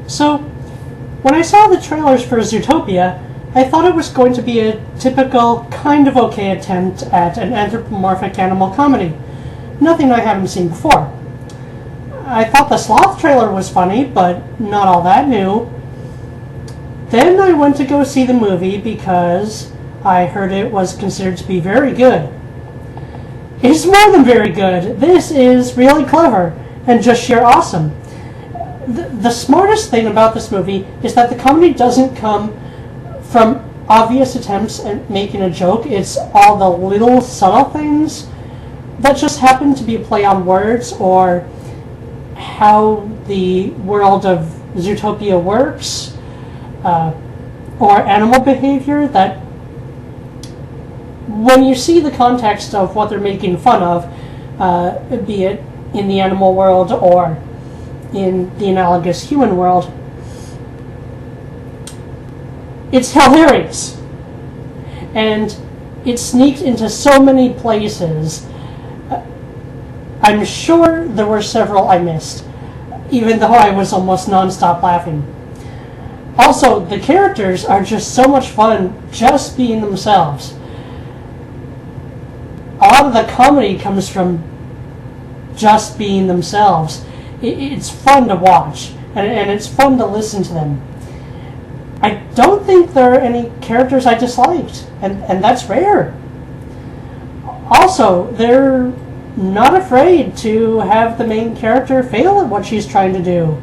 So, when I saw the trailers for Zootopia, I thought it was going to be a typical, kind of okay attempt at an anthropomorphic animal comedy. Nothing I haven't seen before. I thought the sloth trailer was funny, but not all that new. Then I went to go see the movie because I heard it was considered to be very good. It's more than very good. This is really clever and just sheer awesome. The smartest thing about this movie is that the comedy doesn't come from obvious attempts at making a joke. It's all the little subtle things that just happen to be a play on words or how the world of Zootopia works, or animal behavior that when you see the context of what they're making fun of, be it in the animal world or in the analogous human world, it's hilarious. And it sneaked into so many places. I'm sure there were several I missed, even though I was almost non-stop laughing. Also, the characters are just so much fun just being themselves. A lot of the comedy comes from just being themselves. It's fun to watch, and it's fun to listen to them. I don't think there are any characters I disliked, and that's rare. Also, they're not afraid to have the main character fail at what she's trying to do,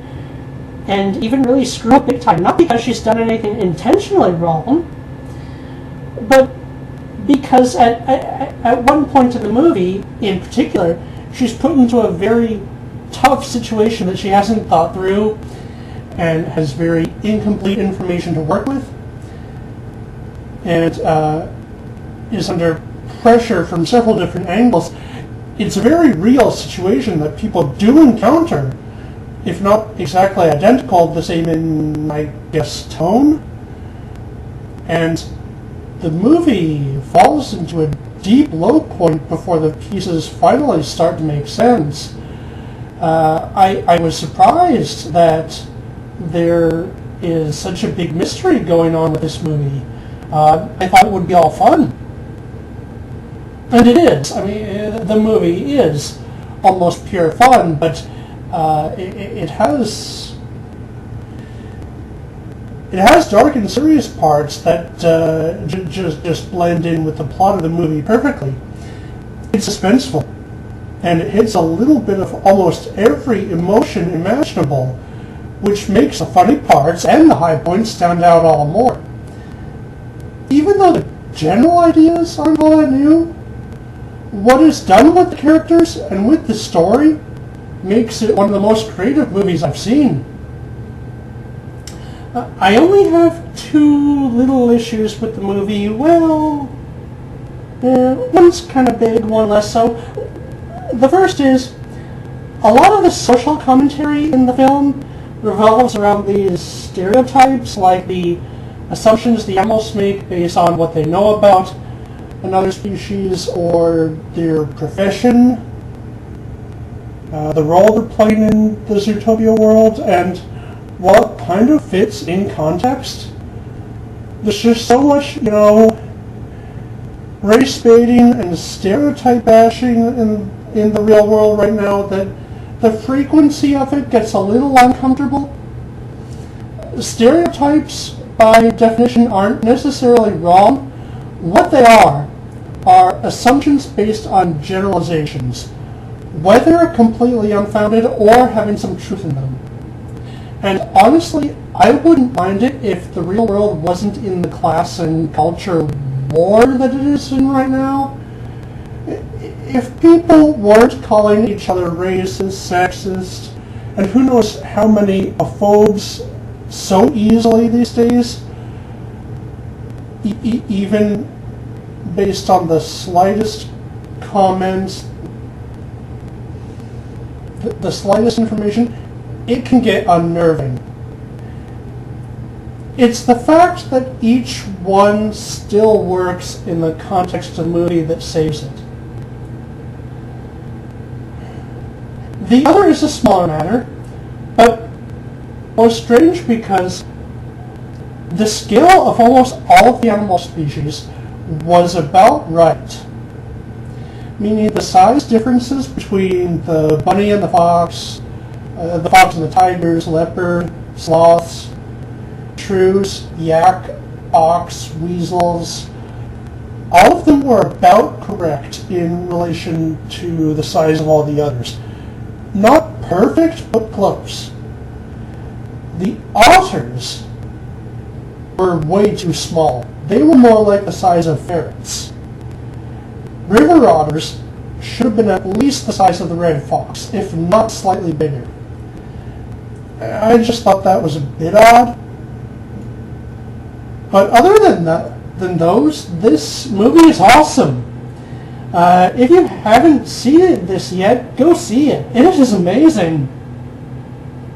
and even really screw up big time. Not because she's done anything intentionally wrong, but because at one point in the movie, in particular, she's put into a very tough situation that she hasn't thought through and has very incomplete information to work with, and is under pressure from several different angles. It's a very real situation that people do encounter, if not exactly identical, the same in, I guess, tone. And the movie falls into a deep low point before the pieces finally start to make sense. I was surprised that there is such a big mystery going on with this movie. I thought it would be all fun. And it is. I mean, the movie is almost pure fun, but it has dark and serious parts that just blend in with the plot of the movie perfectly. It's suspenseful, and it hits a little bit of almost every emotion imaginable, which makes the funny parts and the high points stand out all the more. Even though the general ideas aren't all that new, what is done with the characters and with the story makes it one of the most creative movies I've seen. I only have two little issues with the movie. Well, one's kind of big, one less so. The first is, a lot of the social commentary in the film revolves around these stereotypes, like the assumptions the animals make based on what they know about another species or their profession, the role they're playing in the Zootopia world, and what kind of fits in context. There's just so much, race baiting and stereotype bashing in the real world right now that the frequency of it gets a little uncomfortable. Stereotypes, by definition, aren't necessarily wrong. What they are assumptions based on generalizations, whether completely unfounded or having some truth in them. And honestly, I wouldn't mind it if the real world wasn't in the class and culture war that it is in right now. If people weren't calling each other racist, sexist, and who knows how many phobes so easily these days, even based on the slightest comments, the slightest information, it can get unnerving. It's the fact that each one still works in the context of the movie that saves it. The other is a smaller matter, but Well, it's strange because the scale of almost all of the animal species was about right. Meaning the size differences between the bunny and the fox and the tigers, leopard, sloths, shrews, yak, ox, weasels, all of them were about correct in relation to the size of all the others. Not perfect, but close. The otters were way too small. They were more like the size of ferrets. River otters should have been at least the size of the red fox, if not slightly bigger. I just thought that was a bit odd. But other than those, this movie is awesome. If you haven't seen this yet, go see it. It is amazing.